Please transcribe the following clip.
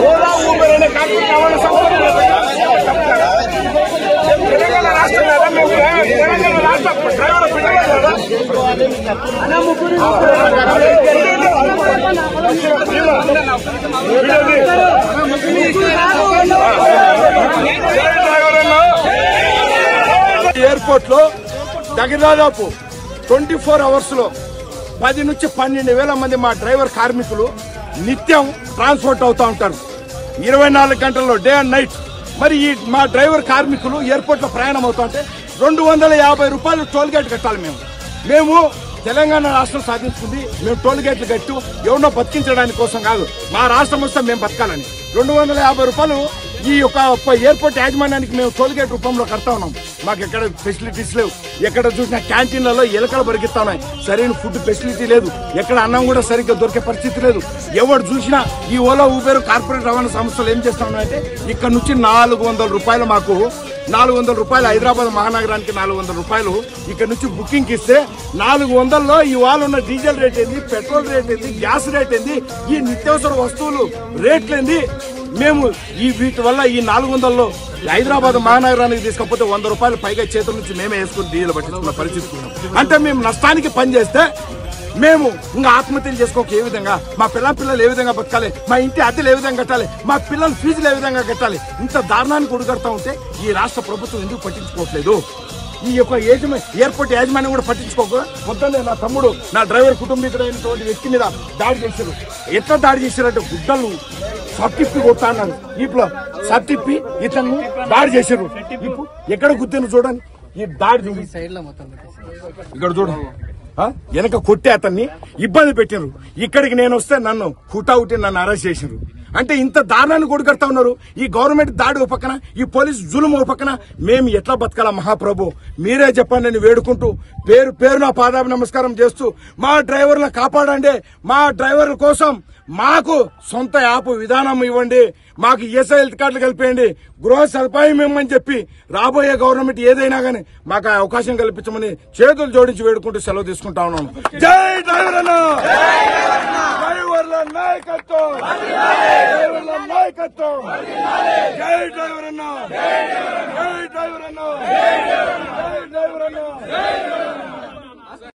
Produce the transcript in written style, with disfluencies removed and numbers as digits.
Ola Uber అనే కాకుండా రవాణా తెలంగాణ రాష్ట్రం కదా మేము తెలంగాణ రాష్ట్ర డ్రైవర్ ఎయిర్పోర్ట్ లో దగ్గరదాపు 24 hours లో 10 నుంచి 12,000 మంది మా డ్రైవర్ కార్మికులు నిత్యం ట్రాన్స్పోర్ట్ అవుతా ఉంటారు 24 గంటల్లో డే అండ్ నైట్. మరి ఈ మా డ్రైవర్ కార్మికులు ఎయిర్పోర్ట్ లో ప్రయాణం అవుతా ఉంటే 250 రూపాయలు టోల్ గేట్ కట్టాలి. మేము తెలంగాణ రాష్ట్రం సాధించుకుంది మేము టోల్ గేట్లు కట్టు ఎవరినో బతికించడానికి కోసం కాదు, మా రాష్ట్రం వస్తే మేము బతకాలని 250 రూపాయలు ఈ యొక్క ఎయిర్పోర్ట్ యాజమాన్యానికి మేము టోల్ గేట్ రూపంలో కడతా ఉన్నాం. మాకు ఎక్కడ ఫెసిలిటీస్ లేవు, ఎక్కడ చూసినా క్యాంటీన్లలో ఎలకలు బరికిస్తా ఉన్నాయి, సరైన ఫుడ్ ఫెసిలిటీ లేదు, ఎక్కడ అన్నం కూడా సరిగ్గా దొరికే పరిస్థితి లేదు. ఎవరు చూసినా ఈ ఓలా ఊబర్ కార్పొరేట్ రవాణా సంస్థలు ఏం చేస్తా ఉన్నాయంటే ఇక్కడ నుంచి 400 రూపాయలు మాకు 400 రూపాయలు హైదరాబాద్ మహానగరానికి 400 రూపాయలు ఇక్కడ నుంచి బుకింగ్ ఇస్తే 400లో ఇవాళ ఉన్న డీజిల్ రేట్ ఏంది, పెట్రోల్ రేట్ ఏంది, గ్యాస్ రేట్ ఏంది, ఈ నిత్యావసర వస్తువులు రేట్లేంది. మేము వీటి వల్ల ఈ 400లో హైదరాబాద్ మహానగరానికి తీసుకపోతే 100 రూపాయలు పైగా చేతుల నుంచి మేమే వేసుకుని డీజిల్ పట్టించుకున్న పరిస్థితి. అంటే మేము నష్టానికి పని చేస్తే మేము ఇంకా ఆత్మహత్యలు చేసుకోక ఏ విధంగా, మా పిల్లలు ఏ విధంగా బతకాలి, మా ఇంటి అద్దెలు ఏ విధంగా కట్టాలి, మా పిల్లల ఫీజులు ఏ విధంగా కట్టాలి, ఇంత దారుణానికి ఒడిగడతా ఉంటే ఈ రాష్ట్ర ప్రభుత్వం ఎందుకు పట్టించుకోవట్లేదు? ఈ యొక్క ఎయిర్పోర్ట్ యాజమాన్యం కూడా పట్టించుకోక మొత్తం నా తమ్ముడు నా డ్రైవర్ కుటుంబీకుడైనటువంటి వ్యక్తి మీద దాడి చేశారు. ఎట్లా దాడి చేశారంటే గుడ్డలు సత్తిప్పి కొడతా అన్నారు, ఇప్పుడు సత్తిప్పి ఇతను దాడి చేశారు. ఇప్పుడు ఎక్కడ గుర్తిన చూడండి ఈ దాడి ఇక్కడ చూడండి వెనక కొట్టే అతన్ని ఇబ్బంది పెట్టినారు. ఇక్కడికి నేను వస్తే నన్ను హుటాహుటి నన్ను అరెస్ట్ చేసినారు. అంటే ఇంత దారుణాన్ని కొడుకడతా ఉన్నారు. ఈ గవర్నమెంట్ దాడి ఒక పక్కన, ఈ పోలీసు జులుము ఒక పక్కన. మేము ఎట్లా బతకాలా మహాప్రభు మీరే చెప్పండి అని వేడుకుంటూ పేరు నా పాదాభి నమస్కారం చేస్తూ మా డ్రైవర్లను కాపాడండి, మా డ్రైవర్ల కోసం మాకు సొంత యాప్ విధానం ఇవ్వండి, మాకు ఈఎస్ఐ హెల్త్ కార్డులు కలిపేయండి, గృహ సదుపాయం ఇవ్వమని చెప్పి రాబోయే గవర్నమెంట్ ఏదైనా కానీ మాకు అవకాశం కల్పించమని చేతులు జోడించి వేడుకుంటూ సెలవు తీసుకుంటా ఉన్నాను. జై డ్రైవర్ అన్న, డ్రైవర్ల నాయకత్వం, డ్రైవర్ల నాయకత్వం, జై డ్రైవర్ అన్న, జై డ్రైవర్ అన్న.